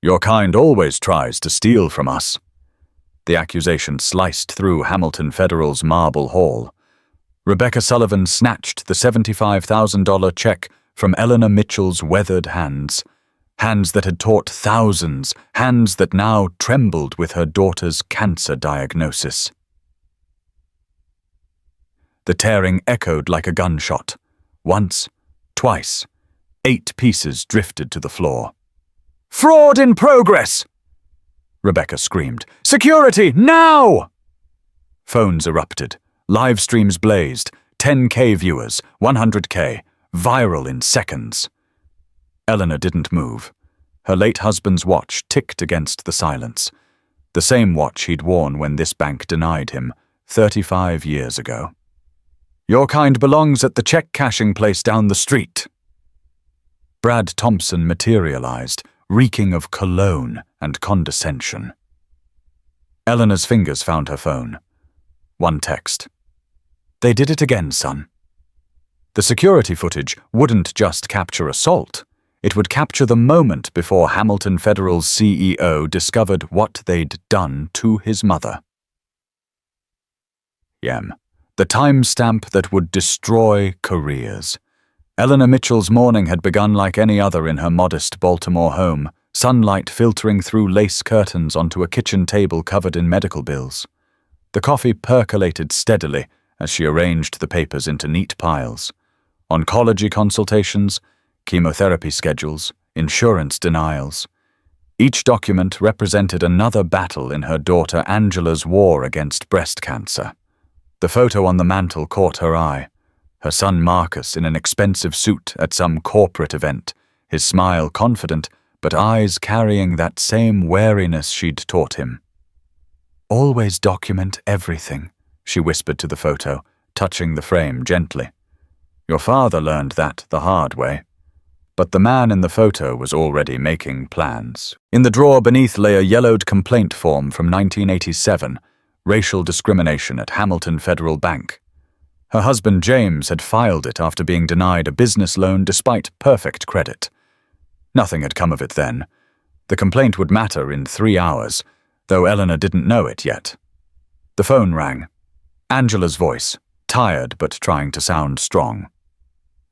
Your kind always tries to steal from us. The accusation sliced through Hamilton Federal's marble hall. Rebecca Sullivan snatched the $75,000 check from Eleanor Mitchell's weathered hands, hands that had taught thousands, hands that now trembled with her daughter's cancer diagnosis. The tearing echoed like a gunshot. Once, twice, 8 pieces drifted to the floor. "Fraud in progress!" Rebecca screamed. "Security, now!" Phones erupted. Live streams blazed. 10K viewers, 100K, viral in seconds. Eleanor didn't move. Her late husband's watch ticked against the silence. The same watch he'd worn when this bank denied him 35 years ago. "Your kind belongs at the check-cashing place down the street." Brad Thompson materialized, reeking of cologne and condescension. Eleanor's fingers found her phone. One text. "They did it again, son." The security footage wouldn't just capture assault. It would capture the moment before Hamilton Federal's CEO discovered what they'd done to his mother. The timestamp that would destroy careers. Eleanor Mitchell's morning had begun like any other in her modest Baltimore home, sunlight filtering through lace curtains onto a kitchen table covered in medical bills. The coffee percolated steadily as she arranged the papers into neat piles. Oncology consultations, chemotherapy schedules, insurance denials. Each document represented another battle in her daughter Angela's war against breast cancer. The photo on the mantel caught her eye. Her son Marcus in an expensive suit at some corporate event, his smile confident, but eyes carrying that same wariness she'd taught him. "Always document everything," she whispered to the photo, touching the frame gently. "Your father learned that the hard way." But the man in the photo was already making plans. In the drawer beneath lay a yellowed complaint form from 1987, racial discrimination at Hamilton Federal Bank. Her husband James had filed it after being denied a business loan despite perfect credit. Nothing had come of it then. The complaint would matter in 3 hours, though Eleanor didn't know it yet. The phone rang. Angela's voice, tired but trying to sound strong.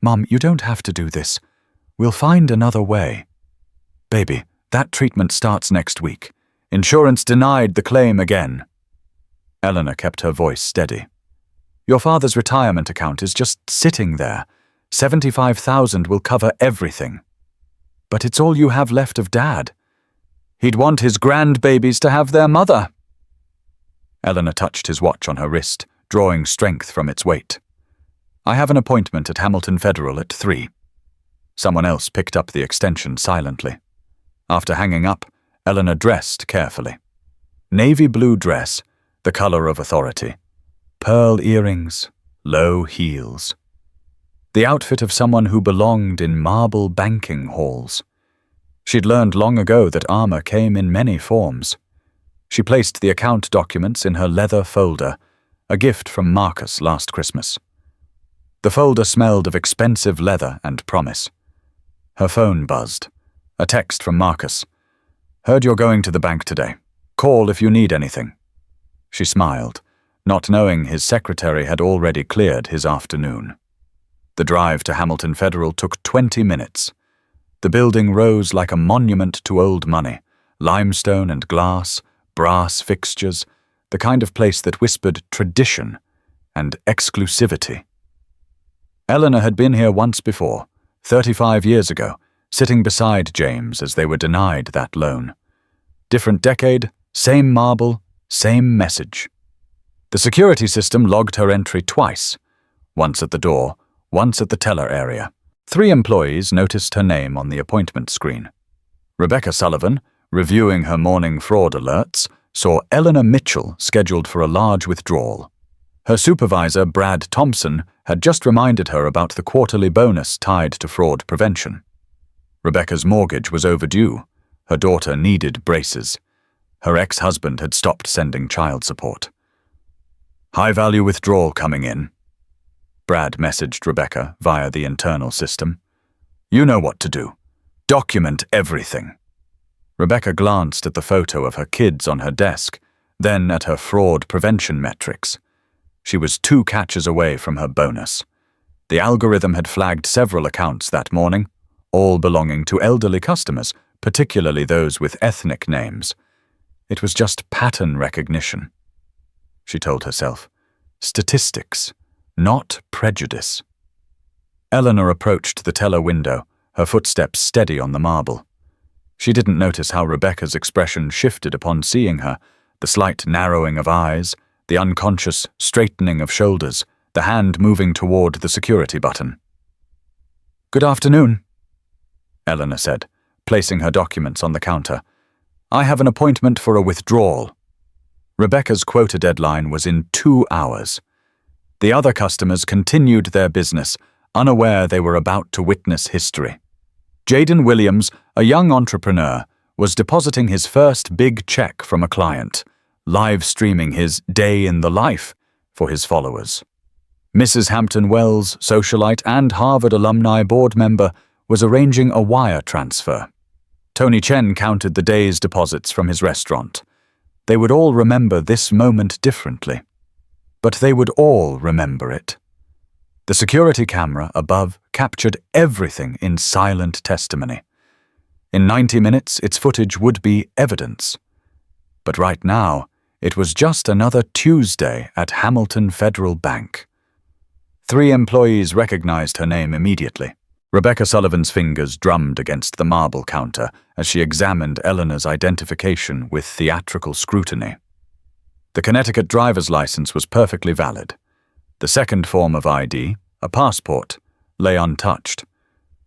"Mom, you don't have to do this. We'll find another way." "Baby, that treatment starts next week. Insurance denied the claim again." Eleanor kept her voice steady. "Your father's retirement account is just sitting there. $75,000 will cover everything." "But it's all you have left of Dad. He'd want his grandbabies to have their mother." Eleanor touched his watch on her wrist, drawing strength from its weight. "I have an appointment at Hamilton Federal at 3. Someone else picked up the extension silently. After hanging up, Eleanor dressed carefully. Navy blue dress, the color of authority. Pearl earrings, low heels. The outfit of someone who belonged in marble banking halls. She'd learned long ago that armor came in many forms. She placed the account documents in her leather folder, a gift from Marcus last Christmas. The folder smelled of expensive leather and promise. Her phone buzzed. A text from Marcus. "Heard you're going to the bank today. Call if you need anything." She smiled, not knowing his secretary had already cleared his afternoon. The drive to Hamilton Federal took 20 minutes. The building rose like a monument to old money, limestone and glass, brass fixtures, the kind of place that whispered tradition and exclusivity. Eleanor had been here once before, 35 years ago, sitting beside James as they were denied that loan. Different decade, same marble, same message. The security system logged her entry twice, once at the door, once at the teller area. 3 employees noticed her name on the appointment screen. Rebecca Sullivan, reviewing her morning fraud alerts, saw Eleanor Mitchell scheduled for a large withdrawal. Her supervisor, Brad Thompson, had just reminded her about the quarterly bonus tied to fraud prevention. Rebecca's mortgage was overdue. Her daughter needed braces. Her ex-husband had stopped sending child support. "High-value withdrawal coming in," Brad messaged Rebecca via the internal system. "You know what to do. Document everything." Rebecca glanced at the photo of her kids on her desk, then at her fraud prevention metrics. She was 2 catches away from her bonus. The algorithm had flagged several accounts that morning, all belonging to elderly customers, particularly those with ethnic names. It was just pattern recognition. She told herself. Statistics, not prejudice. Eleanor approached the teller window, her footsteps steady on the marble. She didn't notice how Rebecca's expression shifted upon seeing her, the slight narrowing of eyes, the unconscious straightening of shoulders, the hand moving toward the security button. "Good afternoon," Eleanor said, placing her documents on the counter. "I have an appointment for a withdrawal." Rebecca's quota deadline was in 2 hours. The other customers continued their business, unaware they were about to witness history. Jaden Williams, a young entrepreneur, was depositing his first big check from a client, live streaming his day in the life for his followers. Mrs. Hampton Wells, socialite and Harvard alumni board member, was arranging a wire transfer. Tony Chen counted the day's deposits from his restaurant. They would all remember this moment differently. But they would all remember it. The security camera above captured everything in silent testimony. In 90 minutes, its footage would be evidence. But right now, it was just another Tuesday at Hamilton Federal Bank. 3 employees recognized her name immediately. Rebecca Sullivan's fingers drummed against the marble counter as she examined Eleanor's identification with theatrical scrutiny. The Connecticut driver's license was perfectly valid. The second form of ID, a passport, lay untouched.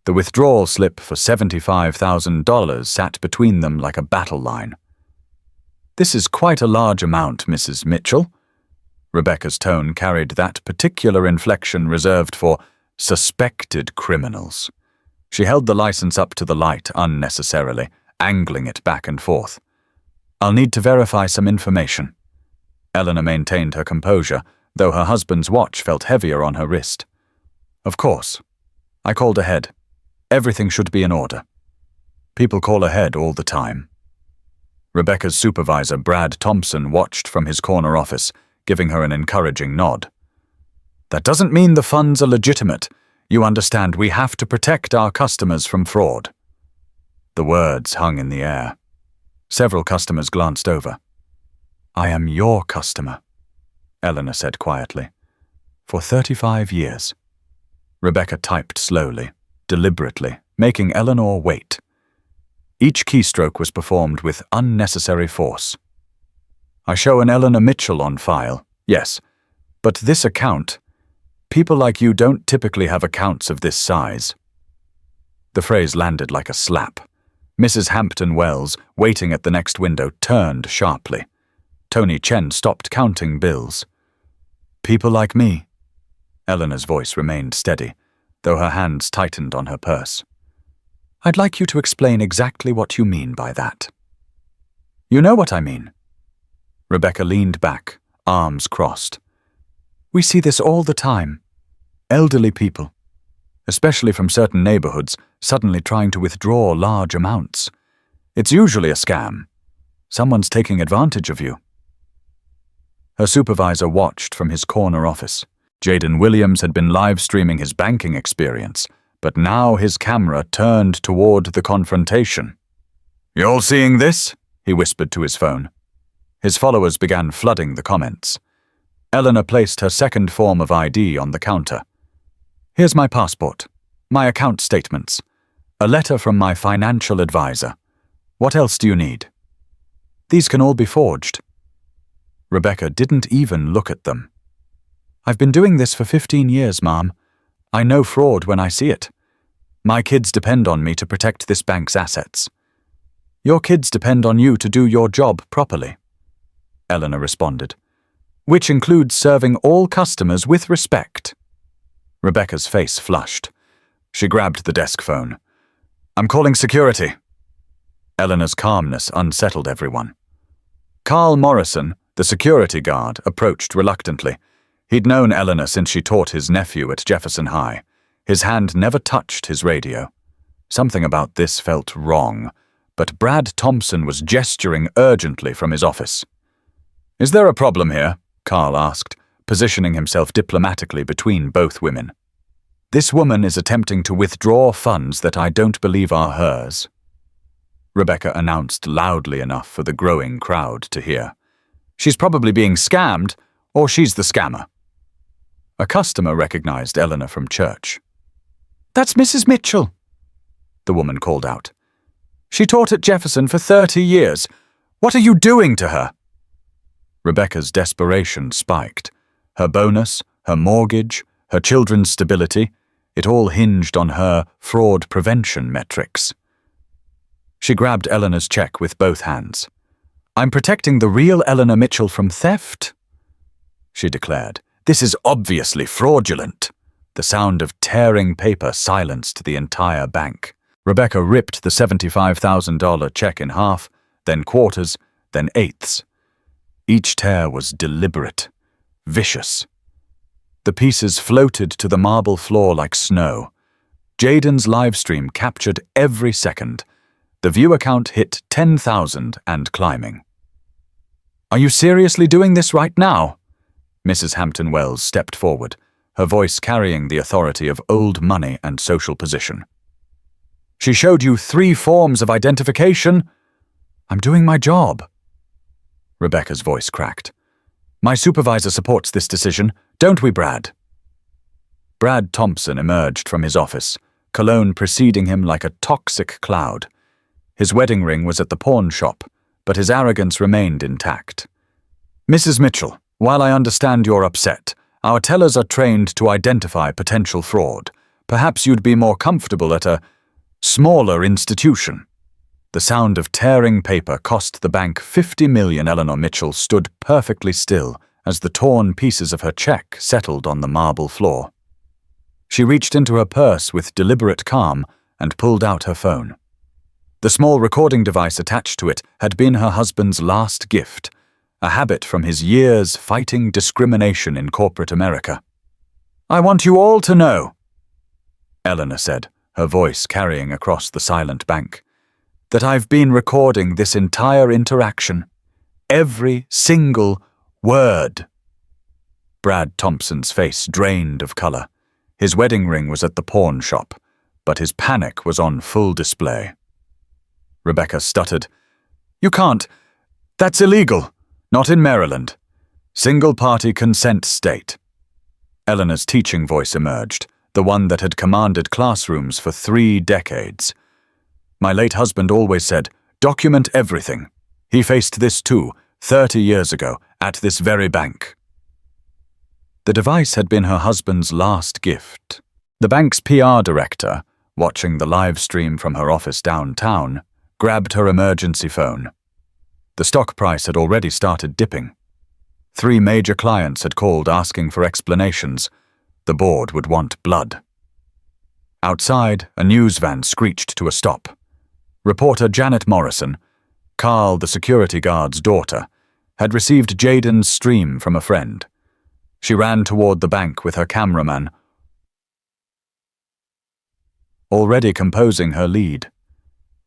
The withdrawal slip for $75,000 sat between them like a battle line. "This is quite a large amount, Mrs. Mitchell." Rebecca's tone carried that particular inflection reserved for suspected criminals. She held the license up to the light unnecessarily, angling it back and forth. "I'll need to verify some information." Eleanor maintained her composure, though her husband's watch felt heavier on her wrist. "Of course. I called ahead. Everything should be in order. People call ahead all the time." Rebecca's supervisor, Brad Thompson, watched from his corner office, giving her an encouraging nod. "That doesn't mean the funds are legitimate. You understand, we have to protect our customers from fraud." The words hung in the air. Several customers glanced over. "I am your customer," Eleanor said quietly. "For 35 years. Rebecca typed slowly, deliberately, making Eleanor wait. Each keystroke was performed with unnecessary force. "I show an Eleanor Mitchell on file, yes, but this account, people like you don't typically have accounts of this size." The phrase landed like a slap. Mrs. Hampton Wells, waiting at the next window, turned sharply. Tony Chen stopped counting bills. "People like me." Eleanor's voice remained steady, though her hands tightened on her purse. "I'd like you to explain exactly what you mean by that." "You know what I mean." Rebecca leaned back, arms crossed. "We see this all the time. Elderly people, especially from certain neighborhoods, suddenly trying to withdraw large amounts. It's usually a scam. Someone's taking advantage of you." Her supervisor watched from his corner office. Jaden Williams had been live streaming his banking experience, but now his camera turned toward the confrontation. "You all seeing this?" he whispered to his phone. His followers began flooding the comments. Eleanor placed her second form of ID on the counter. "Here's my passport, my account statements, a letter from my financial advisor. What else do you need?" "These can all be forged." Rebecca didn't even look at them. "I've been doing this for 15 years, Mom. I know fraud when I see it. My kids depend on me to protect this bank's assets." "Your kids depend on you to do your job properly," Eleanor responded, "which includes serving all customers with respect." Rebecca's face flushed. She grabbed the desk phone. "I'm calling security." Eleanor's calmness unsettled everyone. Carl Morrison, the security guard, approached reluctantly. He'd known Eleanor since she taught his nephew at Jefferson High. His hand never touched his radio. Something about this felt wrong, but Brad Thompson was gesturing urgently from his office. "Is there a problem here?" Carl asked, positioning himself diplomatically between both women. "This woman is attempting to withdraw funds that I don't believe are hers," Rebecca announced loudly enough for the growing crowd to hear. "She's probably being scammed, or she's the scammer." A customer recognized Eleanor from church. "That's Mrs. Mitchell," the woman called out. "She taught at Jefferson for 30 years. What are you doing to her?" Rebecca's desperation spiked. Her bonus, her mortgage, her children's stability, it all hinged on her fraud prevention metrics. She grabbed Eleanor's check with both hands. "I'm protecting the real Eleanor Mitchell from theft," she declared. "This is obviously fraudulent." The sound of tearing paper silenced the entire bank. Rebecca ripped the $75,000 check in half, then quarters, then eighths. Each tear was deliberate, vicious. The pieces floated to the marble floor like snow. Jaden's livestream captured every second. The viewer count hit 10,000 and climbing. "Are you seriously doing this right now?" Mrs. Hampton Wells stepped forward, her voice carrying the authority of old money and social position. "She showed you 3 forms of identification." "I'm doing my job." Rebecca's voice cracked. "My supervisor supports this decision, don't we, Brad?" Brad Thompson emerged from his office, cologne preceding him like a toxic cloud. His wedding ring was at the pawn shop, but his arrogance remained intact. "Mrs. Mitchell, while I understand you're upset, our tellers are trained to identify potential fraud. Perhaps you'd be more comfortable at a smaller institution." The sound of tearing paper cost the bank $50 million. Eleanor Mitchell stood perfectly still as the torn pieces of her check settled on the marble floor. She reached into her purse with deliberate calm and pulled out her phone. The small recording device attached to it had been her husband's last gift, a habit from his years fighting discrimination in corporate America. "I want you all to know," Eleanor said, her voice carrying across the silent bank, "that I've been recording this entire interaction. Every single word." Brad Thompson's face drained of color. His wedding ring was at the pawn shop, but his panic was on full display. Rebecca stuttered. "You can't. That's illegal. Not in Maryland. Single-party consent state." Eleanor's teaching voice emerged, the one that had commanded classrooms for 3 decades. "My late husband always said, document everything. He faced this too, 30 years ago, at this very bank." The device had been her husband's last gift. The bank's PR director, watching the live stream from her office downtown, grabbed her emergency phone. The stock price had already started dipping. 3 major clients had called asking for explanations. The board would want blood. Outside, a news van screeched to a stop. Reporter Janet Morrison, Carl the security guard's daughter, had received Jaden's stream from a friend. She ran toward the bank with her cameraman, already composing her lead.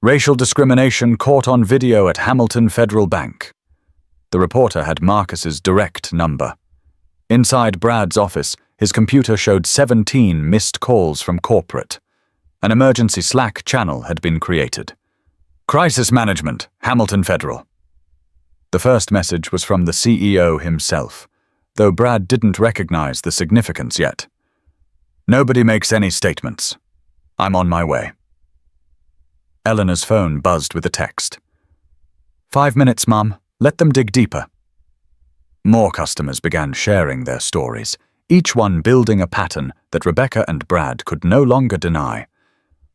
"Racial discrimination caught on video at Hamilton Federal Bank." The reporter had Marcus's direct number. Inside Brad's office, his computer showed 17 missed calls from corporate. An emergency Slack channel had been created. "Crisis Management, Hamilton Federal." The first message was from the CEO himself, though Brad didn't recognize the significance yet. "Nobody makes any statements. I'm on my way." Eleanor's phone buzzed with a text. "5 minutes, Mum. Let them dig deeper." More customers began sharing their stories, each one building a pattern that Rebecca and Brad could no longer deny.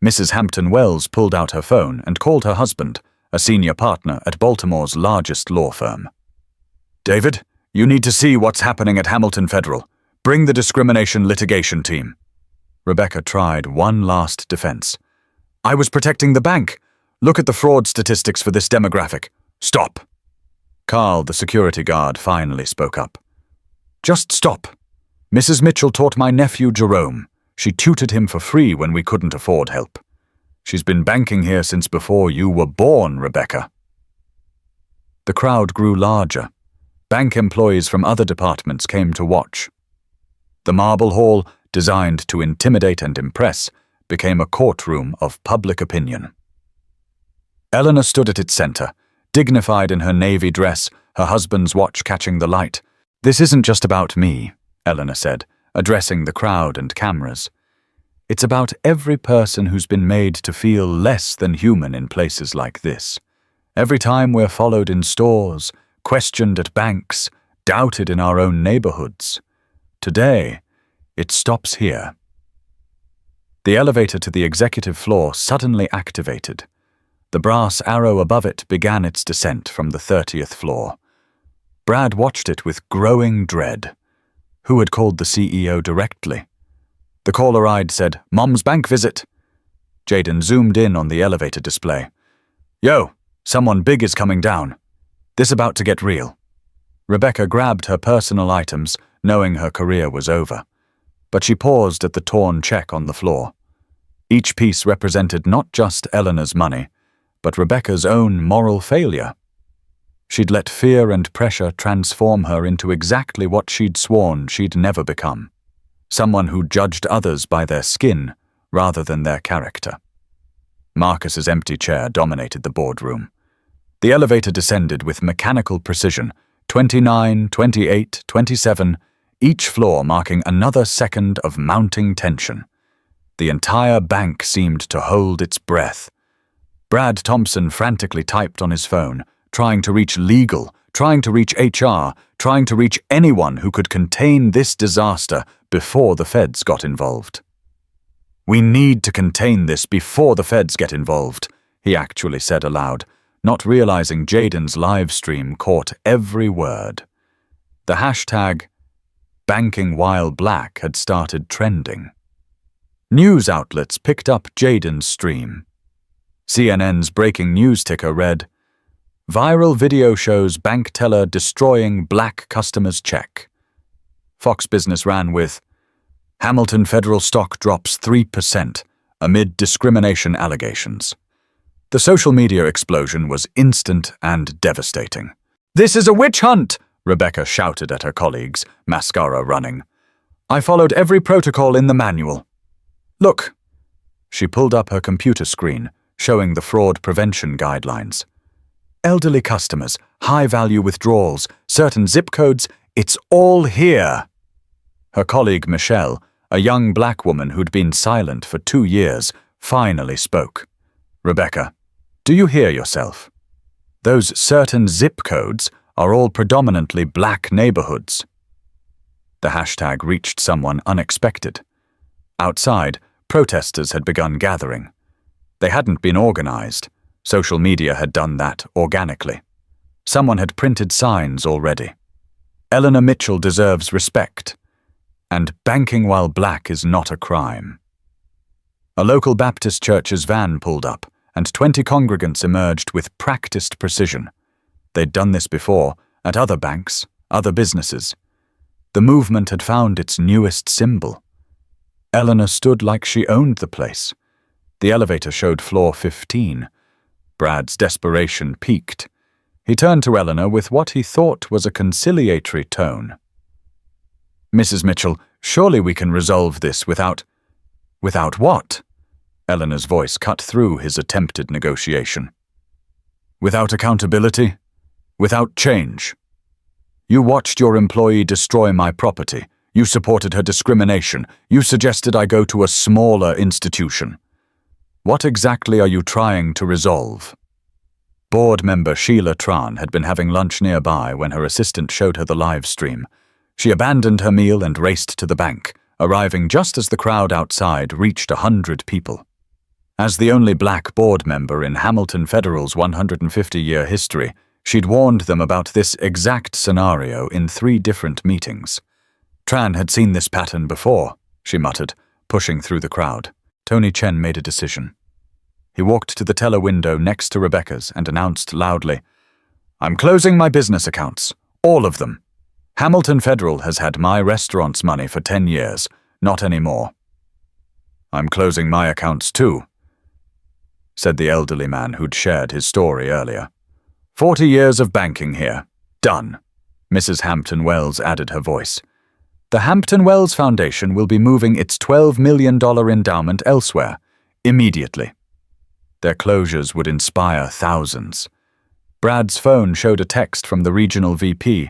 Mrs. Hampton Wells pulled out her phone and called her husband, a senior partner at Baltimore's largest law firm. "David, you need to see what's happening at Hamilton Federal. Bring the discrimination litigation team." Rebecca tried one last defense. "I was protecting the bank. Look at the fraud statistics for this demographic." "Stop." Carl, the security guard, finally spoke up. "Just stop. Mrs. Mitchell taught my nephew Jerome. She tutored him for free when we couldn't afford help. She's been banking here since before you were born, Rebecca. The crowd grew larger. Bank employees from other departments came to watch. The marble hall, designed to intimidate and impress, became a courtroom of public opinion. Eleanor stood at its center, dignified in her navy dress, her husband's watch catching the light. "This isn't just about me," Eleanor said, addressing the crowd and cameras. "It's about every person who's been made to feel less than human in places like this. Every time we're followed in stores, questioned at banks, doubted in our own neighborhoods. Today, it stops here." The elevator to the executive floor suddenly activated. The brass arrow above it began its descent from the 30th floor. Brad watched it with growing dread. Who had called the CEO directly? The caller ID said, "Mom's bank visit." Jaden zoomed in on the elevator display. "Yo, someone big is coming down. This about to get real." Rebecca grabbed her personal items, knowing her career was over. But she paused at the torn check on the floor. Each piece represented not just Eleanor's money, but Rebecca's own moral failure. She'd let fear and pressure transform her into exactly what she'd sworn she'd never become. Someone who judged others by their skin rather than their character. Marcus's empty chair dominated the boardroom. The elevator descended with mechanical precision, 29, 28, 27, each floor marking another second of mounting tension. The entire bank seemed to hold its breath. Brad Thompson frantically typed on his phone, trying to reach legal, trying to reach HR, trying to reach anyone who could contain this disaster before the feds got involved. "We need to contain this before the feds get involved," he actually said aloud, not realizing Jaden's live stream caught every word. The hashtag #BankingWhileBlack had started trending. News outlets picked up Jaden's stream. CNN's breaking news ticker read, "Viral video shows bank teller destroying black customer's check." Fox Business ran with, "Hamilton Federal stock drops 3% amid discrimination allegations." The social media explosion was instant and devastating. "This is a witch hunt!" Rebecca shouted at her colleagues, mascara running. "I followed every protocol in the manual. Look." She pulled up her computer screen, showing the fraud prevention guidelines. "Elderly customers, high-value withdrawals, certain zip codes, it's all here." Her colleague Michelle, a young black woman who'd been silent for 2 years, finally spoke. "Rebecca, do you hear yourself? Those certain zip codes are all predominantly black neighborhoods." The hashtag reached someone unexpected. Outside, protesters had begun gathering. They hadn't been organized. Social media had done that organically. Someone had printed signs already. "Eleanor Mitchell deserves respect," and "Banking while black is not a crime." A local Baptist church's van pulled up, and 20 congregants emerged with practiced precision. They'd done this before, at other banks, other businesses. The movement had found its newest symbol. Eleanor stood like she owned the place. The elevator showed floor 15. Brad's desperation peaked. He turned to Eleanor with what he thought was a conciliatory tone. "Mrs. Mitchell, surely we can resolve this without—" "Without what?" Eleanor's voice cut through his attempted negotiation. "Without accountability? Without change? You watched your employee destroy my property. You supported her discrimination. You suggested I go to a smaller institution. What exactly are you trying to resolve?" Board member Sheila Tran had been having lunch nearby when her assistant showed her the live stream. She abandoned her meal and raced to the bank, arriving just as the crowd outside reached 100 people. As the only black board member in Hamilton Federal's 150-year history, she'd warned them about this exact scenario in 3 different meetings. "Tran had seen this pattern before," she muttered, pushing through the crowd. Tony Chen made a decision. He walked to the teller window next to Rebecca's and announced loudly, "I'm closing my business accounts, all of them. Hamilton Federal has had my restaurant's money for 10 years, not anymore." "I'm closing my accounts too." said the elderly man who'd shared his story earlier. 40 years of banking here. Done. Mrs. Hampton Wells added her voice. The Hampton Wells Foundation will be moving its $12 million endowment elsewhere, immediately. Their closures would inspire thousands. Brad's phone showed a text from the regional VP.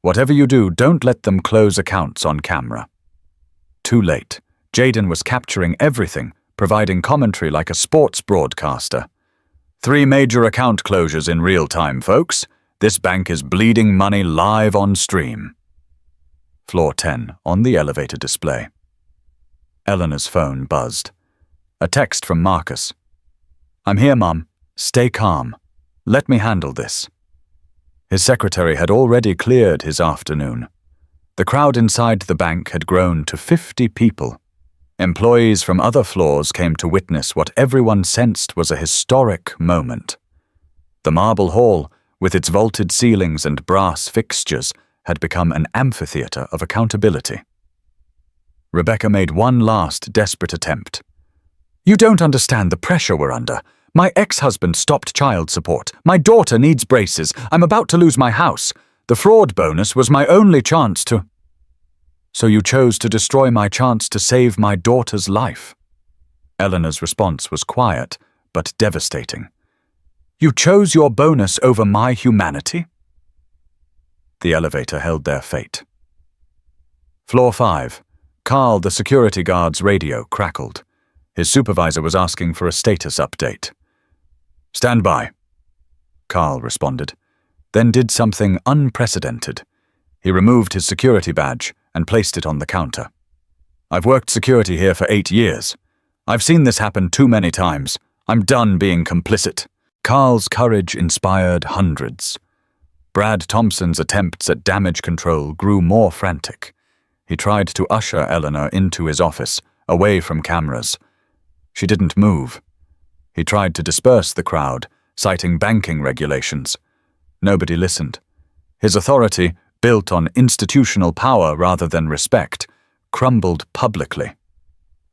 Whatever you do, don't let them close accounts on camera. Too late. Jaden was capturing everything, providing commentary like a sports broadcaster. 3 major account closures in real time, folks. This bank is bleeding money live on stream. Floor 10, on the elevator display. Eleanor's phone buzzed. A text from Marcus. I'm here, Mum. Stay calm. Let me handle this. His secretary had already cleared his afternoon. The crowd inside the bank had grown to 50 people. Employees from other floors came to witness what everyone sensed was a historic moment. The marble hall, with its vaulted ceilings and brass fixtures, had become an amphitheater of accountability. Rebecca made one last desperate attempt. You don't understand the pressure we're under. My ex-husband stopped child support. My daughter needs braces. I'm about to lose my house. The fraud bonus was my only chance to... So you chose to destroy my chance to save my daughter's life. Eleanor's response was quiet, but devastating. You chose your bonus over my humanity? The elevator held their fate. Floor 5. Carl, the security guard's radio, crackled. His supervisor was asking for a status update. Stand by, Carl responded, then did something unprecedented. He removed his security badge and placed it on the counter. I've worked security here for 8 years. I've seen this happen too many times. I'm done being complicit. Carl's courage inspired hundreds. Brad Thompson's attempts at damage control grew more frantic. He tried to usher Eleanor into his office, away from cameras. She didn't move. He tried to disperse the crowd, citing banking regulations. Nobody listened. His authority, built on institutional power rather than respect, crumbled publicly.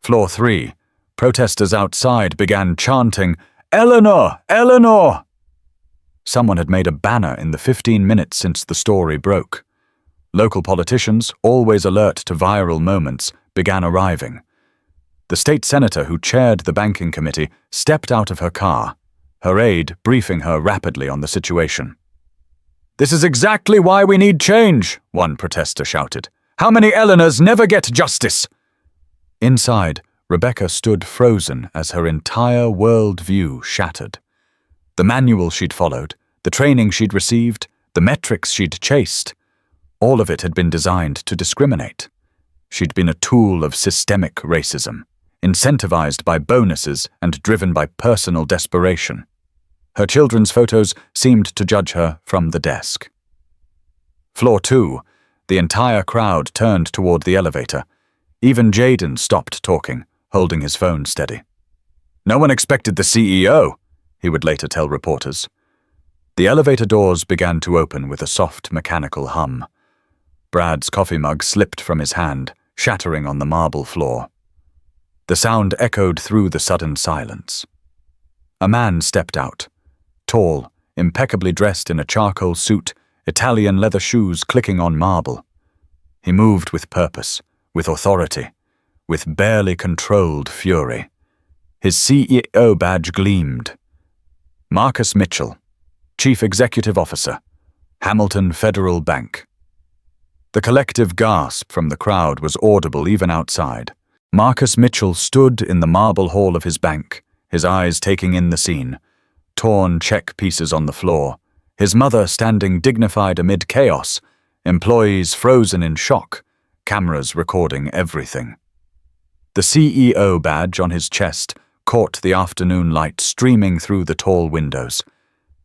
Floor 3. Protesters outside began chanting, "Eleanor! Eleanor!" Someone had made a banner in the 15 minutes since the story broke. Local politicians, always alert to viral moments, began arriving. The state senator who chaired the banking committee stepped out of her car, her aide briefing her rapidly on the situation. "This is exactly why we need change," one protester shouted. "How many Eleanors never get justice?" Inside, Rebecca stood frozen as her entire world-view shattered. The manual she'd followed, the training she'd received, the metrics she'd chased, all of it had been designed to discriminate. She'd been a tool of systemic racism, incentivized by bonuses and driven by personal desperation. Her children's photos seemed to judge her from the desk. Floor 2. The entire crowd turned toward the elevator. Even Jaden stopped talking, holding his phone steady. "No one expected the CEO," he would later tell reporters. The elevator doors began to open with a soft mechanical hum. Brad's coffee mug slipped from his hand, shattering on the marble floor. The sound echoed through the sudden silence. A man stepped out, tall, impeccably dressed in a charcoal suit, Italian leather shoes clicking on marble. He moved with purpose, with authority, with barely controlled fury. His CEO badge gleamed. Marcus Mitchell, Chief Executive Officer, Hamilton Federal Bank. The collective gasp from the crowd was audible even outside. Marcus Mitchell stood in the marble hall of his bank, his eyes taking in the scene. Torn check pieces on the floor, his mother standing dignified amid chaos, employees frozen in shock, cameras recording everything. The CEO badge on his chest caught the afternoon light streaming through the tall windows.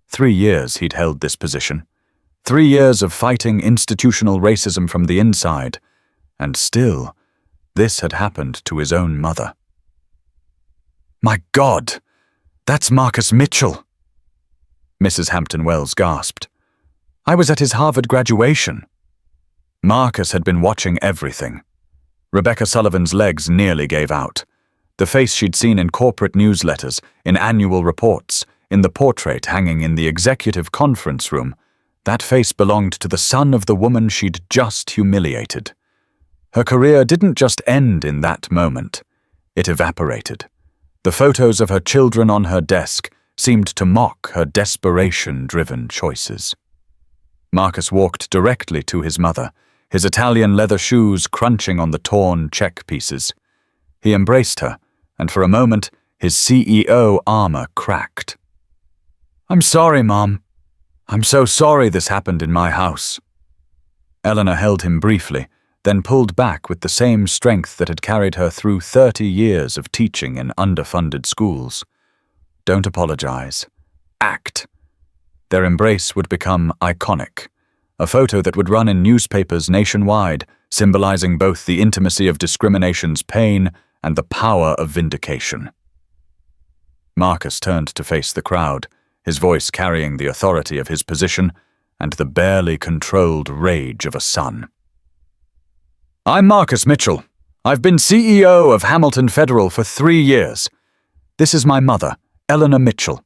3 years he'd held this position. 3 years of fighting institutional racism from the inside, and still, this had happened to his own mother. "My God, that's Marcus Mitchell!" Mrs. Hampton Wells gasped. "I was at his Harvard graduation." Marcus had been watching everything. Rebecca Sullivan's legs nearly gave out. The face she'd seen in corporate newsletters, in annual reports, in the portrait hanging in the executive conference room. That face belonged to the son of the woman she'd just humiliated. Her career didn't just end in that moment. It evaporated. The photos of her children on her desk seemed to mock her desperation-driven choices. Marcus walked directly to his mother, his Italian leather shoes crunching on the torn check pieces. He embraced her, and for a moment, his CEO armor cracked. "I'm sorry, Mom. I'm so sorry this happened in my house." Eleanor held him briefly, then pulled back with the same strength that had carried her through 30 years of teaching in underfunded schools. "Don't apologize. Act." Their embrace would become iconic, a photo that would run in newspapers nationwide, symbolizing both the intimacy of discrimination's pain and the power of vindication. Marcus turned to face the crowd, his voice carrying the authority of his position and the barely controlled rage of a son. "I'm Marcus Mitchell. I've been CEO of Hamilton Federal for 3 years. This is my mother, Eleanor Mitchell.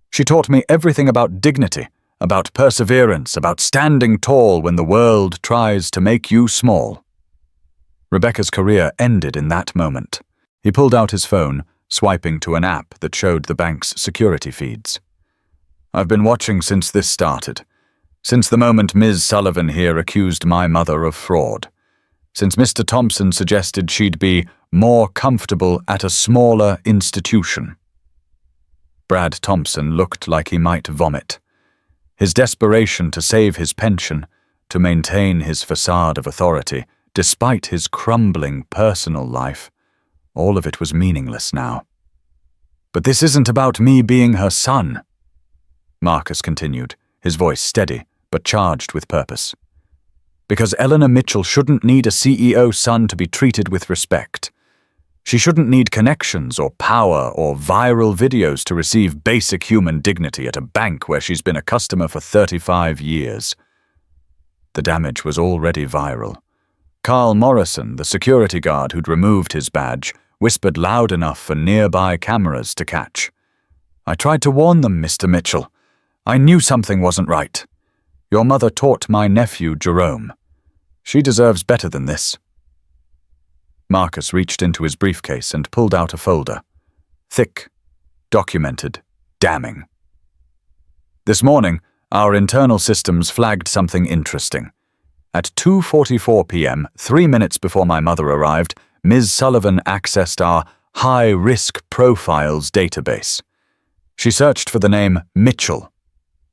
She taught me everything about dignity, about perseverance, about standing tall when the world tries to make you small." Rebecca's career ended in that moment. He pulled out his phone, swiping to an app that showed the bank's security feeds. "I've been watching since this started. Since the moment Ms. Sullivan here accused my mother of fraud. Since Mr. Thompson suggested she'd be more comfortable at a smaller institution." Brad Thompson looked like he might vomit. His desperation to save his pension, to maintain his facade of authority, despite his crumbling personal life, all of it was meaningless now. "But this isn't about me being her son," Marcus continued, his voice steady but charged with purpose. "Because Eleanor Mitchell shouldn't need a CEO son to be treated with respect. She shouldn't need connections or power or viral videos to receive basic human dignity at a bank where she's been a customer for 35 years. The damage was already viral. Carl Morrison, the security guard who'd removed his badge, whispered loud enough for nearby cameras to catch. "I tried to warn them, Mr. Mitchell. I knew something wasn't right. Your mother taught my nephew, Jerome. She deserves better than this." Marcus reached into his briefcase and pulled out a folder. Thick, documented, damning. "This morning, our internal systems flagged something interesting. At 2:44 p.m., 3 minutes before my mother arrived, Ms. Sullivan accessed our high-risk profiles database. She searched for the name Mitchell.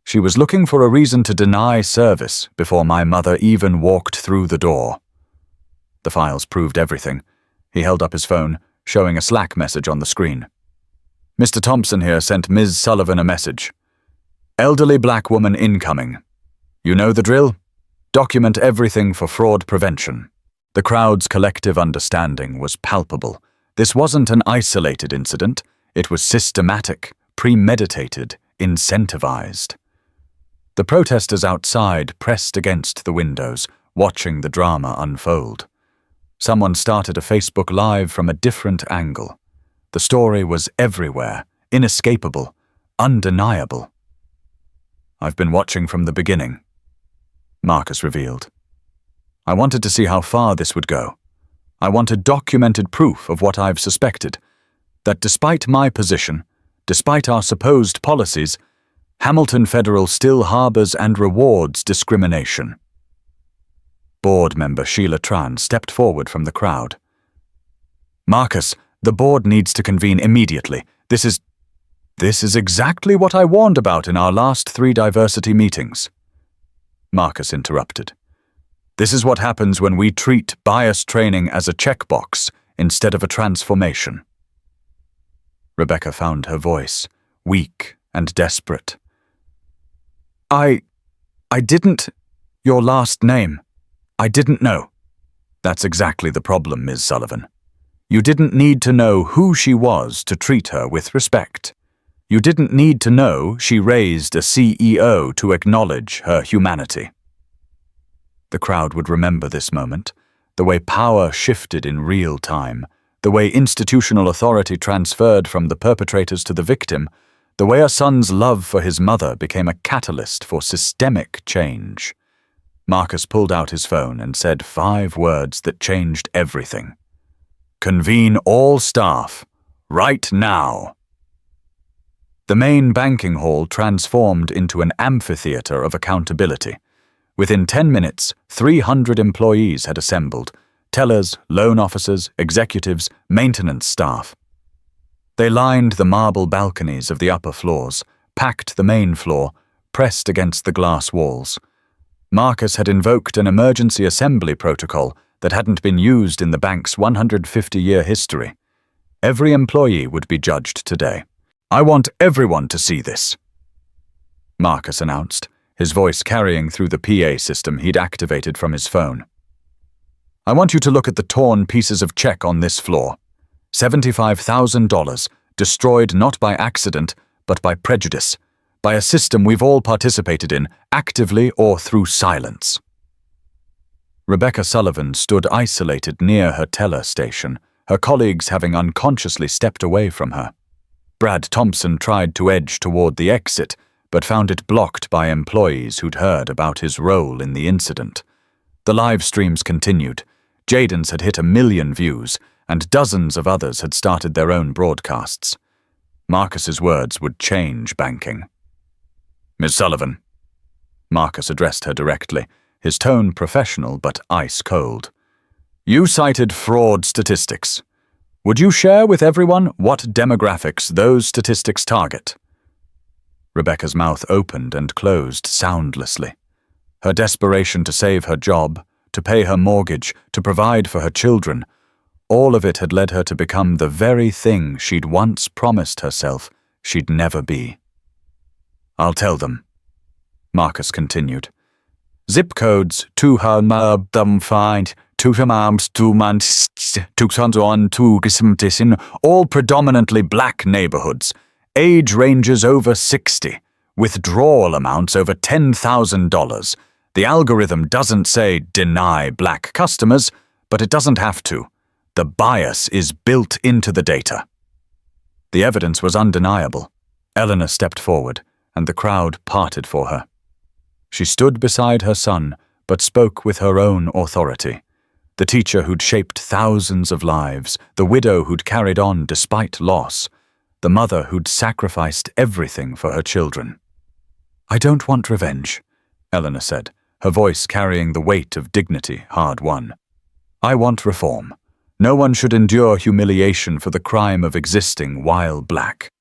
She was looking for a reason to deny service before my mother even walked through the door." The files proved everything. He held up his phone, showing a Slack message on the screen. "Mr. Thompson here sent Ms. Sullivan a message. Elderly black woman incoming. You know the drill? Document everything for fraud prevention." The crowd's collective understanding was palpable. This wasn't an isolated incident. It was systematic, premeditated, incentivized. The protesters outside pressed against the windows, watching the drama unfold. Someone started a Facebook Live from a different angle. The story was everywhere, inescapable, undeniable. "I've been watching from the beginning," Marcus revealed. "I wanted to see how far this would go. I wanted documented proof of what I've suspected, that despite my position, despite our supposed policies, Hamilton Federal still harbors and rewards discrimination." Board member Sheila Tran stepped forward from the crowd. "Marcus, the board needs to convene immediately. This is exactly what I warned about in our last 3 diversity meetings." Marcus interrupted. "This is what happens when we treat bias training as a checkbox instead of a transformation." Rebecca found her voice, weak and desperate. I didn't. Your last name. I didn't know." "That's exactly the problem, Ms. Sullivan. You didn't need to know who she was to treat her with respect. You didn't need to know she raised a CEO to acknowledge her humanity." The crowd would remember this moment, the way power shifted in real time, the way institutional authority transferred from the perpetrators to the victim, the way a son's love for his mother became a catalyst for systemic change. Marcus pulled out his phone and said 5 words that changed everything. "Convene all staff, right now." The main banking hall transformed into an amphitheater of accountability. Within 10 minutes, 300 employees had assembled: tellers, loan officers, executives, maintenance staff. They lined the marble balconies of the upper floors, packed the main floor, pressed against the glass walls. Marcus had invoked an emergency assembly protocol that hadn't been used in the bank's 150-year history. Every employee would be judged today. "I want everyone to see this," Marcus announced, his voice carrying through the PA system he'd activated from his phone. "I want you to look at the torn pieces of check on this floor. $75,000, destroyed not by accident, but by prejudice, by a system we've all participated in, actively or through silence." Rebecca Sullivan stood isolated near her teller station, her colleagues having unconsciously stepped away from her. Brad Thompson tried to edge toward the exit, but found it blocked by employees who'd heard about his role in the incident. The live streams continued. Jaden's had hit 1 million views, and dozens of others had started their own broadcasts. Marcus's words would change banking. "Ms. Sullivan," Marcus addressed her directly, his tone professional but ice-cold. "You cited fraud statistics. Would you share with everyone what demographics those statistics target?" Rebecca's mouth opened and closed soundlessly. Her desperation to save her job, to pay her mortgage, to provide for her children, all of it had led her to become the very thing she'd once promised herself she'd never be. "I'll tell them," Marcus continued. "Zip codes 205, 2 all predominantly black neighborhoods, age ranges over 60, withdrawal amounts over $10,000. The algorithm doesn't say deny black customers, but it doesn't have to. The bias is built into the data." The evidence was undeniable. Eleanor stepped forward, and the crowd parted for her. She stood beside her son, but spoke with her own authority. The teacher who'd shaped thousands of lives, the widow who'd carried on despite loss, the mother who'd sacrificed everything for her children. "I don't want revenge," Eleanor said, her voice carrying the weight of dignity hard-won. "I want reform. No one should endure humiliation for the crime of existing while black.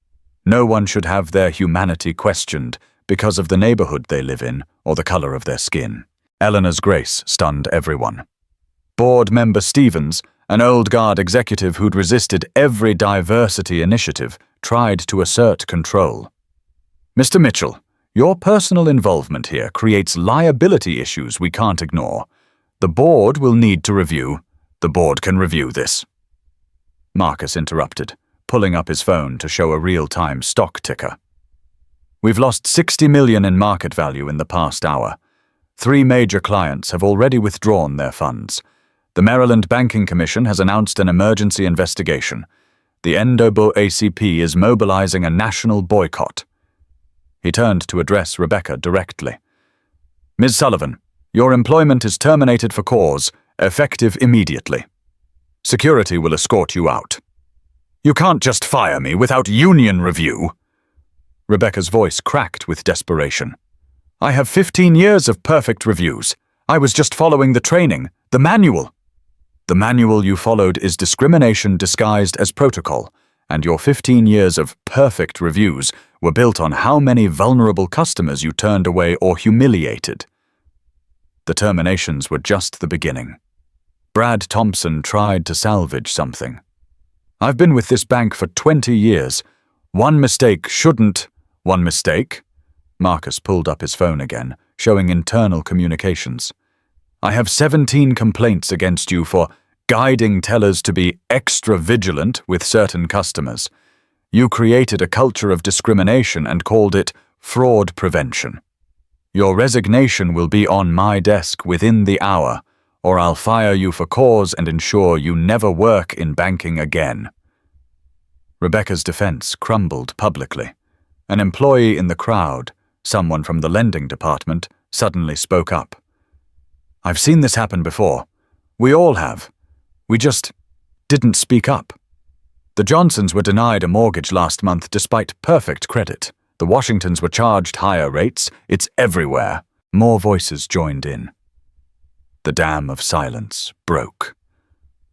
No one should have their humanity questioned because of the neighborhood they live in or the color of their skin." Eleanor's grace stunned everyone. Board member Stevens, an old guard executive who'd resisted every diversity initiative, tried to assert control. "Mr. Mitchell, your personal involvement here creates liability issues we can't ignore. The board will need to review. The board can review this." Marcus interrupted, pulling up his phone to show a real-time stock ticker. "We've lost $60 million in market value in the past hour. 3 major clients have already withdrawn their funds. The Maryland Banking Commission has announced an emergency investigation. The NAACP is mobilizing a national boycott." He turned to address Rebecca directly. "Ms. Sullivan, your employment is terminated for cause, effective immediately. Security will escort you out." "You can't just fire me without union review." Rebecca's voice cracked with desperation. "I have 15 years of perfect reviews. I was just following the training, the manual." "The manual you followed is discrimination disguised as protocol, and your 15 years of perfect reviews were built on how many vulnerable customers you turned away or humiliated." The terminations were just the beginning. Brad Thompson tried to salvage something. "I've been with this bank for 20 years. One mistake shouldn't—" "One mistake?" Marcus pulled up his phone again, showing internal communications. "I have 17 complaints against you for guiding tellers to be extra vigilant with certain customers. You created a culture of discrimination and called it fraud prevention. Your resignation will be on my desk within the hour, or I'll fire you for cause and ensure you never work in banking again." Rebecca's defense crumbled publicly. An employee in the crowd, someone from the lending department, suddenly spoke up. "I've seen this happen before. We all have. We just didn't speak up." The Johnsons were denied a mortgage last month despite perfect credit. The Washingtons were charged higher rates. It's everywhere. More voices joined in. The dam of silence broke.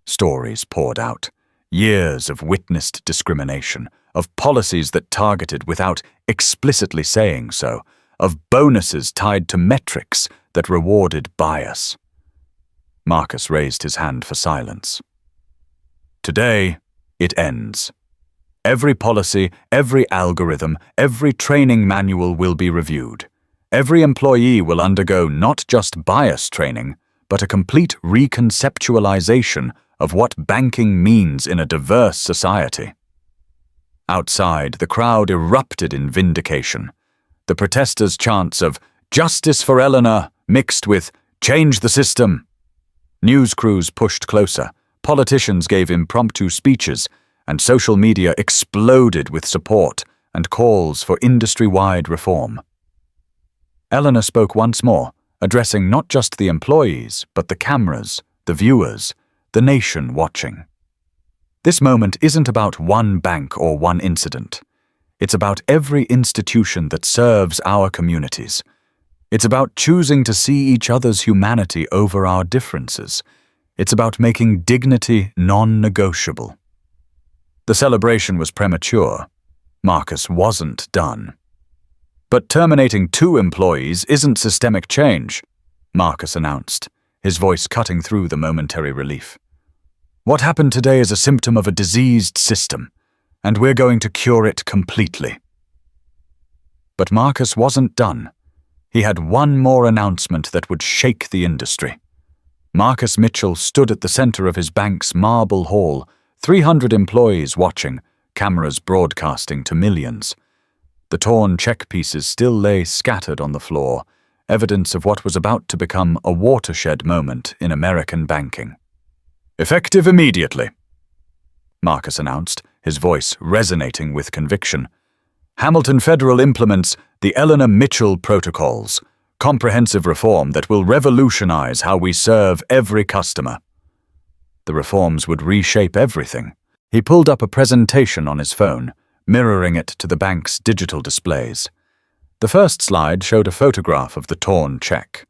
Stories poured out. Years of witnessed discrimination, of policies that targeted without explicitly saying so, of bonuses tied to metrics that rewarded bias. Marcus raised his hand for silence. Today, it ends. Every policy, every algorithm, every training manual will be reviewed. Every employee will undergo not just bias training, but a complete reconceptualization of what banking means in a diverse society. Outside, the crowd erupted in vindication. The protesters' chants of "Justice for Eleanor" mixed with "Change the system." News crews pushed closer, politicians gave impromptu speeches, and social media exploded with support and calls for industry-wide reform. Eleanor spoke once more, addressing not just the employees, but the cameras, the viewers, the nation watching. This moment isn't about one bank or one incident. It's about every institution that serves our communities. It's about choosing to see each other's humanity over our differences. It's about making dignity non-negotiable. The celebration was premature. Marcus wasn't done. "But terminating 2 employees isn't systemic change," Marcus announced, his voice cutting through the momentary relief. "What happened today is a symptom of a diseased system, and we're going to cure it completely." But Marcus wasn't done. He had one more announcement that would shake the industry. Marcus Mitchell stood at the center of his bank's marble hall, 300 employees watching, cameras broadcasting to millions. The torn check pieces still lay scattered on the floor, evidence of what was about to become a watershed moment in American banking. "Effective immediately," Marcus announced, his voice resonating with conviction. "Hamilton Federal implements the Eleanor Mitchell Protocols, comprehensive reform that will revolutionize how we serve every customer." The reforms would reshape everything. He pulled up a presentation on his phone, mirroring it to the bank's digital displays. The first slide showed a photograph of the torn check.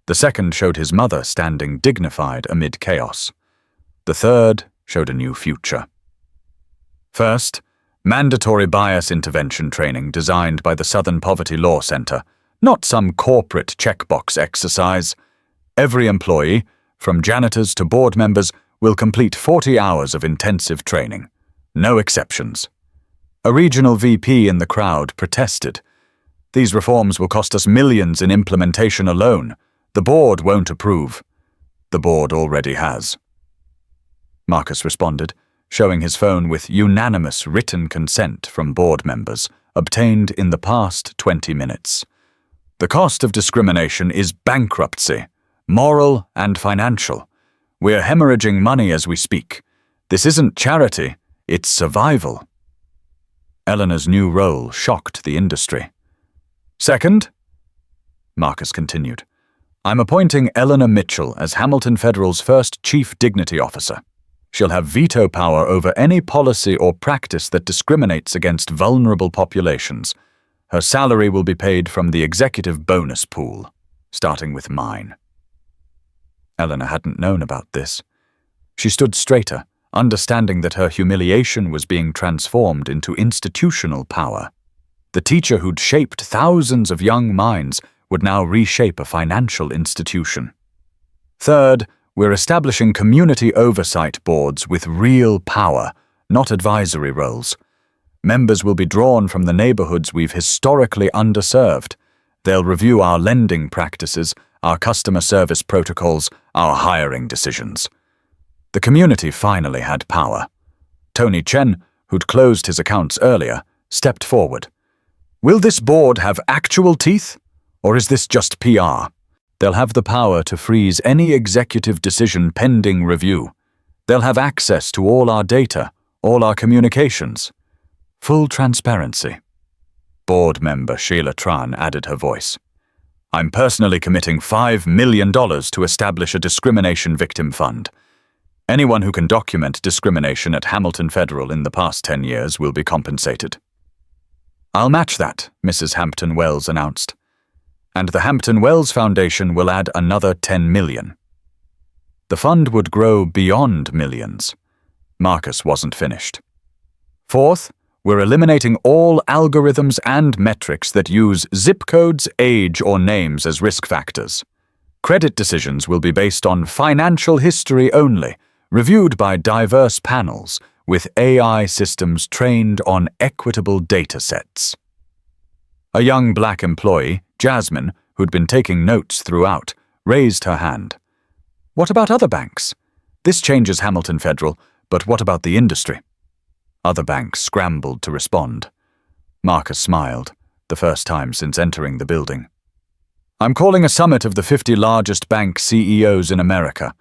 The second showed his mother standing dignified amid chaos. The third showed a new future. First, mandatory bias intervention training designed by the Southern Poverty Law Center, not some corporate checkbox exercise. Every employee, from janitors to board members, will complete 40 hours of intensive training. No exceptions. A regional VP in the crowd protested. "These reforms will cost us millions in implementation alone. The board won't approve." "The board already has," Marcus responded, showing his phone with unanimous written consent from board members, obtained in the past 20 minutes. "The cost of discrimination is bankruptcy, moral and financial. We're hemorrhaging money as we speak. This isn't charity, it's survival." Eleanor's new role shocked the industry. "Second," Marcus continued, "I'm appointing Eleanor Mitchell as Hamilton Federal's first Chief Dignity Officer. She'll have veto power over any policy or practice that discriminates against vulnerable populations. Her salary will be paid from the executive bonus pool, starting with mine." Eleanor hadn't known about this. She stood straighter, understanding that her humiliation was being transformed into institutional power. The teacher who'd shaped thousands of young minds would now reshape a financial institution. Third, we're establishing community oversight boards with real power, not advisory roles. Members will be drawn from the neighborhoods we've historically underserved. They'll review our lending practices, our customer service protocols, our hiring decisions. The community finally had power. Tony Chen, who'd closed his accounts earlier, stepped forward. "Will this board have actual teeth, or is this just PR?" They'll have the power to freeze any executive decision pending review. They'll have access to all our data, all our communications. Full transparency. Board member Sheila Tran added her voice. I'm personally committing $5 million to establish a discrimination victim fund. Anyone who can document discrimination at Hamilton Federal in the past 10 years will be compensated. I'll match that, Mrs. Hampton Wells announced. And the Hampton Wells Foundation will add another $10 million. The fund would grow beyond millions. Marcus wasn't finished. Fourth, we're eliminating all algorithms and metrics that use zip codes, age, or names as risk factors. Credit decisions will be based on financial history only, reviewed by diverse panels, with AI systems trained on equitable data sets. A young black employee, Jasmine, who'd been taking notes throughout, raised her hand. What about other banks? This changes Hamilton Federal, but what about the industry? Other banks scrambled to respond. Marcus smiled, the first time since entering the building. I'm calling a summit of the 50 largest bank CEOs in America.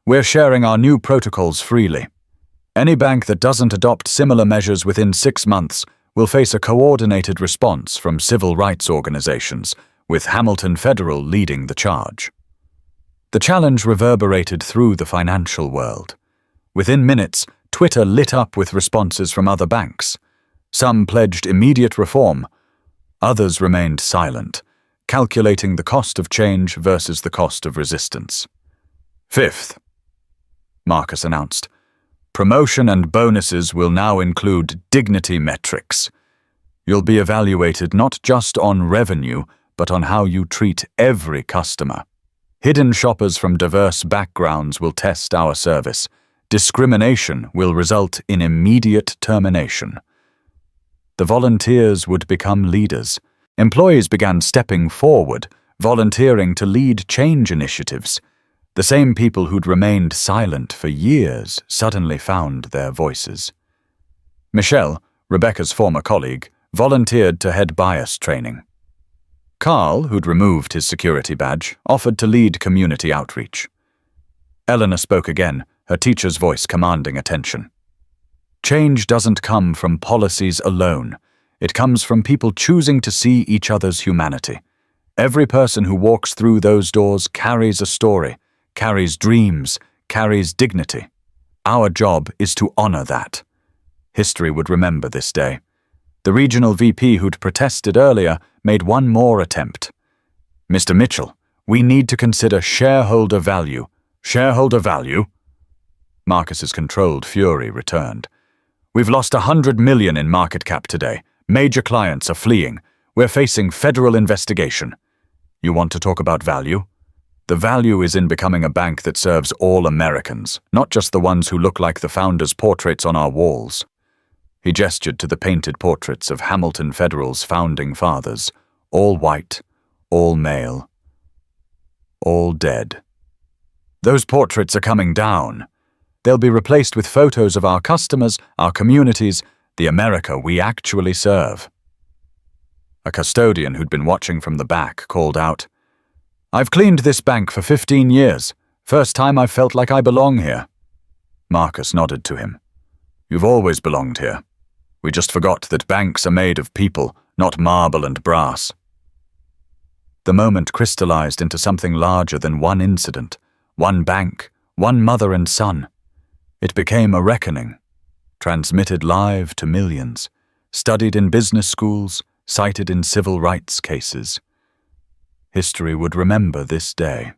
We're sharing our new protocols freely. Any bank that doesn't adopt similar measures within 6 months will face a coordinated response from civil rights organizations, with Hamilton Federal leading the charge. The challenge reverberated through the financial world. Within minutes, Twitter lit up with responses from other banks. Some pledged immediate reform. Others remained silent, calculating the cost of change versus the cost of resistance. Fifth, Marcus announced, promotion and bonuses will now include dignity metrics. You'll be evaluated not just on revenue, but on how you treat every customer. Hidden shoppers from diverse backgrounds will test our service. Discrimination will result in immediate termination. The volunteers would become leaders. Employees began stepping forward, volunteering to lead change initiatives. The same people who'd remained silent for years suddenly found their voices. Michelle, Rebecca's former colleague, volunteered to head bias training. Carl, who'd removed his security badge, offered to lead community outreach. Eleanor spoke again, her teacher's voice commanding attention. Change doesn't come from policies alone. It comes from people choosing to see each other's humanity. Every person who walks through those doors carries a story, carries dreams, carries dignity. Our job is to honor that. History would remember this day. The regional VP who'd protested earlier made one more attempt. Mr. Mitchell, we need to consider shareholder value. Shareholder value? Marcus's controlled fury returned. We've lost $100 million in market cap today. Major clients are fleeing. We're facing federal investigation. You want to talk about value? The value is in becoming a bank that serves all Americans, not just the ones who look like the founders' portraits on our walls. He gestured to the painted portraits of Hamilton Federal's founding fathers, all white, all male, all dead. Those portraits are coming down. They'll be replaced with photos of our customers, our communities, the America we actually serve. A custodian who'd been watching from the back called out, I've cleaned this bank for 15 years. First time I've felt like I belong here. Marcus nodded to him. You've always belonged here. We just forgot that banks are made of people, not marble and brass. The moment crystallized into something larger than one incident, one bank, one mother and son. It became a reckoning, transmitted live to millions, studied in business schools, cited in civil rights cases. History would remember this day.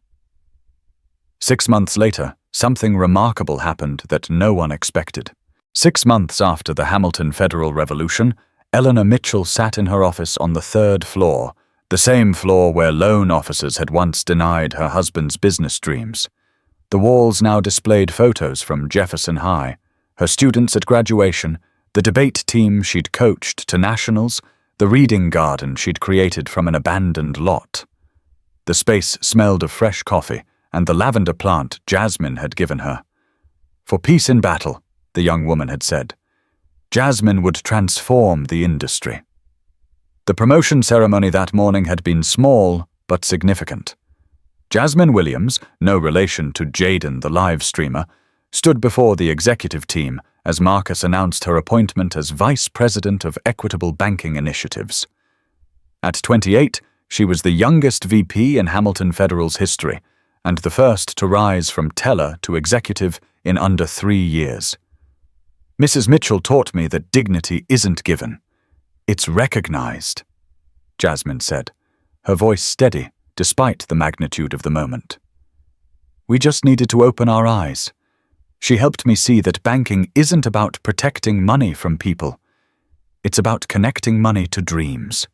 6 months later, something remarkable happened that no one expected. 6 months after the Hamilton Federal Revolution, Eleanor Mitchell sat in her office on the 3rd floor, the same floor where loan officers had once denied her husband's business dreams. The walls now displayed photos from Jefferson High, her students at graduation, the debate team she'd coached to nationals, the reading garden she'd created from an abandoned lot. The space smelled of fresh coffee and the lavender plant Jasmine had given her. For peace in battle, the young woman had said. Jasmine would transform the industry. The promotion ceremony that morning had been small but significant. Jasmine Williams, no relation to Jaden the live streamer, stood before the executive team as Marcus announced her appointment as Vice President of Equitable Banking Initiatives. At 28, she was the youngest VP in Hamilton Federal's history, and the first to rise from teller to executive in under 3 years. Mrs. Mitchell taught me that dignity isn't given. It's recognized, Jasmine said, her voice steady despite the magnitude of the moment. We just needed to open our eyes. She helped me see that banking isn't about protecting money from people. It's about connecting money to dreams.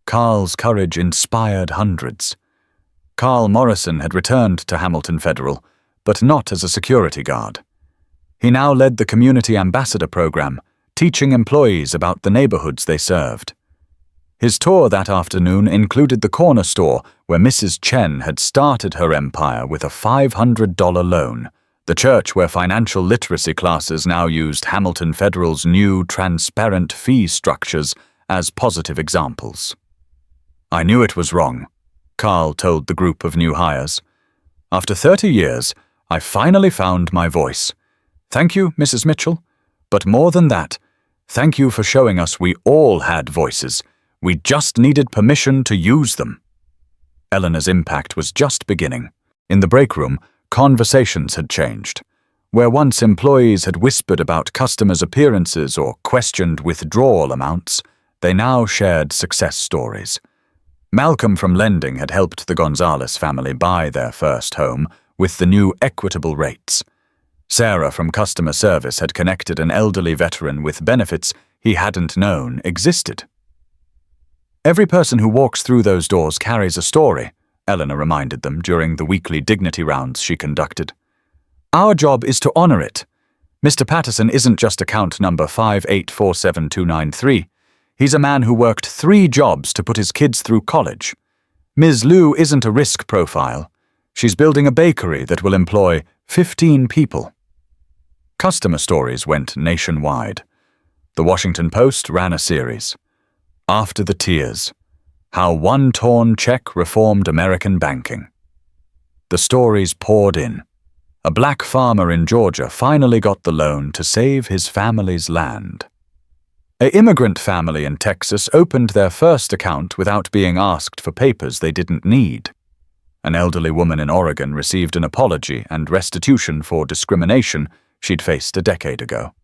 Carl's courage inspired hundreds. Carl Morrison had returned to Hamilton Federal, but not as a security guard. He now led the Community Ambassador program, teaching employees about the neighborhoods they served. His tour that afternoon included the corner store where Mrs. Chen had started her empire with a $500 loan, the church where financial literacy classes now used Hamilton Federal's new transparent fee structures as positive examples. I knew it was wrong, Carl told the group of new hires. After 30 years, I finally found my voice. Thank you, Mrs. Mitchell. But more than that, thank you for showing us we all had voices. We just needed permission to use them. Eleanor's impact was just beginning. In the break room, conversations had changed. Where once employees had whispered about customers' appearances or questioned withdrawal amounts, they now shared success stories. Malcolm from lending had helped the Gonzalez family buy their first home with the new equitable rates. Sarah from customer service had connected an elderly veteran with benefits he hadn't known existed. Every person who walks through those doors carries a story, Eleanor reminded them during the weekly dignity rounds she conducted. Our job is to honor it. Mr. Patterson isn't just account number 5847293. He's a man who worked 3 jobs to put his kids through college. Ms. Liu isn't a risk profile. She's building a bakery that will employ 15 people. Customer stories went nationwide. The Washington Post ran a series. After the Tears, How One Torn Check Reformed American Banking. The stories poured in. A black farmer in Georgia finally got the loan to save his family's land. An immigrant family in Texas opened their first account without being asked for papers they didn't need. An elderly woman in Oregon received an apology and restitution for discrimination she'd faced a decade ago.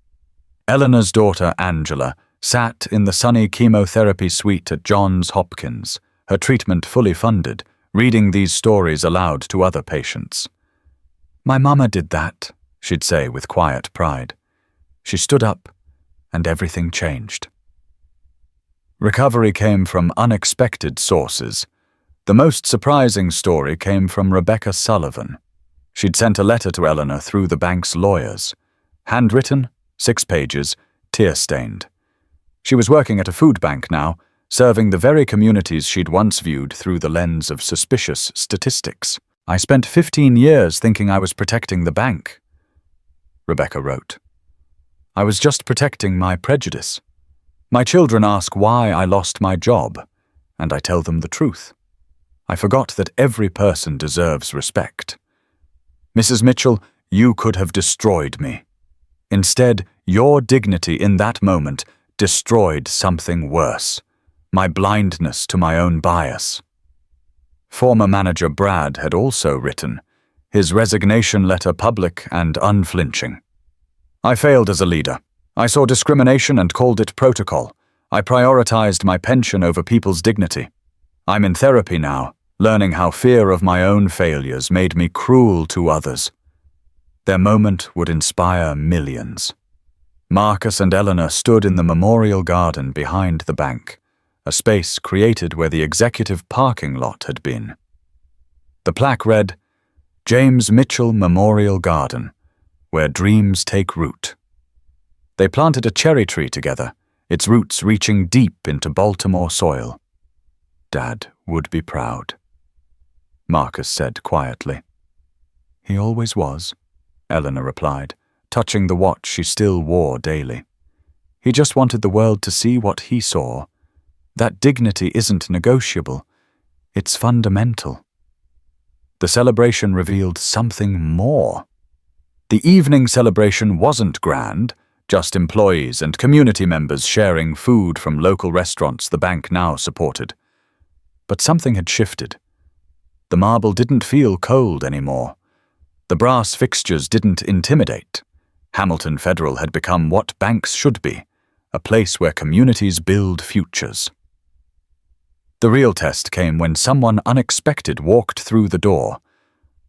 Eleanor's daughter, Angela, sat in the sunny chemotherapy suite at Johns Hopkins, her treatment fully funded, reading these stories aloud to other patients. My mama did that, she'd say with quiet pride. She stood up, and everything changed. Recovery came from unexpected sources. The most surprising story came from Rebecca Sullivan. She'd sent a letter to Eleanor through the bank's lawyers. Handwritten, 6 pages, tear-stained. She was working at a food bank now, serving the very communities she'd once viewed through the lens of suspicious statistics. I spent 15 years thinking I was protecting the bank, Rebecca wrote. I was just protecting my prejudice. My children ask why I lost my job, and I tell them the truth. I forgot that every person deserves respect. Mrs. Mitchell, you could have destroyed me. Instead, your dignity in that moment destroyed something worse, my blindness to my own bias. Former manager Brad had also written, his resignation letter public and unflinching. I failed as a leader. I saw discrimination and called it protocol. I prioritized my pension over people's dignity. I'm in therapy now, learning how fear of my own failures made me cruel to others. Their moment would inspire millions. Marcus and Eleanor stood in the memorial garden behind the bank, a space created where the executive parking lot had been. The plaque read, James Mitchell Memorial Garden, where dreams take root. They planted a cherry tree together, its roots reaching deep into Baltimore soil. Dad would be proud, Marcus said quietly. He always was, Eleanor replied, touching the watch she still wore daily. He just wanted the world to see what he saw. That dignity isn't negotiable. It's fundamental. the celebration revealed something more. The evening celebration wasn't grand, just employees and community members sharing food from local restaurants the bank now supported. But something had shifted. The marble didn't feel cold anymore. The brass fixtures didn't intimidate. Hamilton Federal had become what banks should be, a place where communities build futures. The real test came when someone unexpected walked through the door.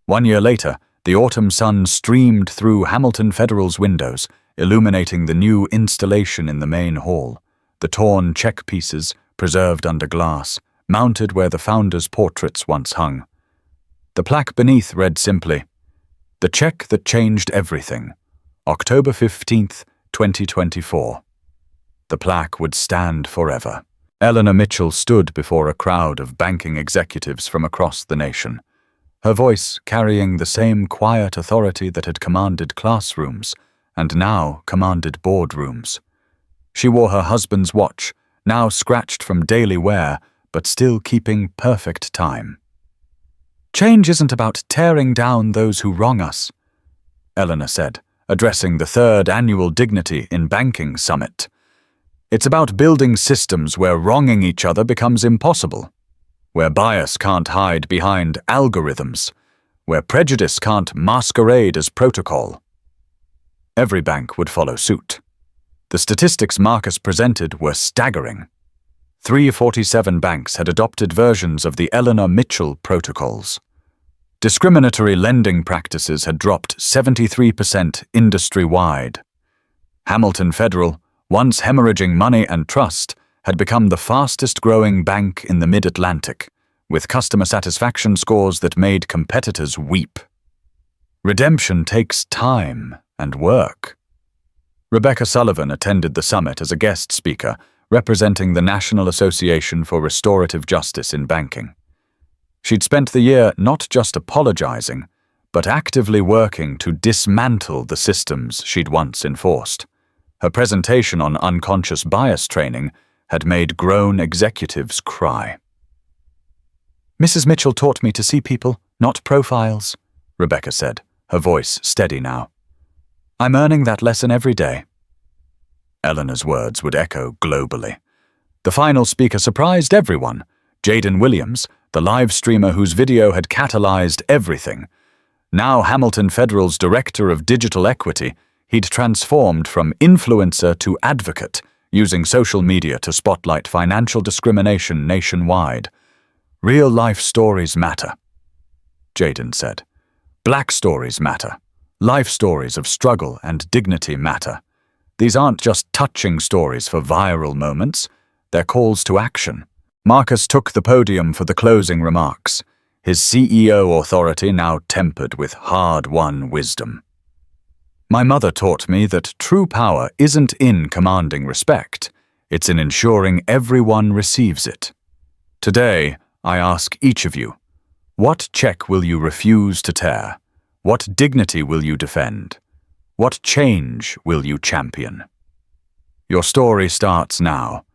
1 year later, the autumn sun streamed through Hamilton Federal's windows, illuminating the new installation in the main hall, the torn check pieces preserved under glass, mounted where the founders' portraits once hung. The plaque beneath read simply, "The check that changed everything, October 15th, 2024. The plaque would stand forever. Eleanor Mitchell stood before a crowd of banking executives from across the nation, her voice carrying the same quiet authority that had commanded classrooms and now commanded boardrooms. She wore her husband's watch, now scratched from daily wear, but still keeping perfect time. "Change isn't about tearing down those who wrong us," Eleanor said, addressing the 3rd annual Dignity in Banking Summit. "It's about building systems where wronging each other becomes impossible, where bias can't hide behind algorithms, where prejudice can't masquerade as protocol." Every bank would follow suit. The statistics Marcus presented were staggering. 347 banks had adopted versions of the Eleanor Mitchell protocols. Discriminatory lending practices had dropped 73% industry-wide. Hamilton Federal, once hemorrhaging money and trust, had become the fastest-growing bank in the Mid-Atlantic, with customer satisfaction scores that made competitors weep. Redemption takes time and work. Rebecca Sullivan attended the summit as a guest speaker, representing the National Association for Restorative Justice in Banking. She'd spent the year not just apologizing, but actively working to dismantle the systems she'd once enforced. Her presentation on unconscious bias training had made grown executives cry. "Mrs. Mitchell taught me to see people, not profiles," Rebecca said, her voice steady now. "I'm earning that lesson every day." Eleanor's words would echo globally. The final speaker surprised everyone, Jaden Williams, the live streamer whose video had catalyzed everything. Now Hamilton Federal's Director of Digital Equity, he'd transformed from influencer to advocate, using social media to spotlight financial discrimination nationwide. "Real-life stories matter," Jaden said. "Black stories matter. Life stories of struggle and dignity matter. These aren't just touching stories for viral moments, they're calls to action." Marcus took the podium for the closing remarks, his CEO authority now tempered with hard-won wisdom. "My mother taught me that true power isn't in commanding respect, it's in ensuring everyone receives it. Today, I ask each of you, what check will you refuse to tear? What dignity will you defend? What change will you champion?" Your story starts now.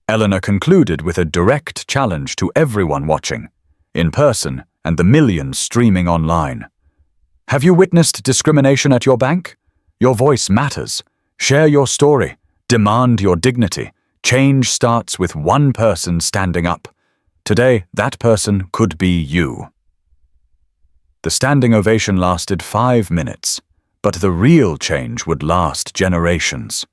Eleanor concluded with a direct challenge to everyone watching, in person and the millions streaming online. Have you witnessed discrimination at your bank? Your voice matters. Share your story. Demand your dignity. Change starts with one person standing up. Today, that person could be you. The standing ovation lasted 5 minutes, but the real change would last generations.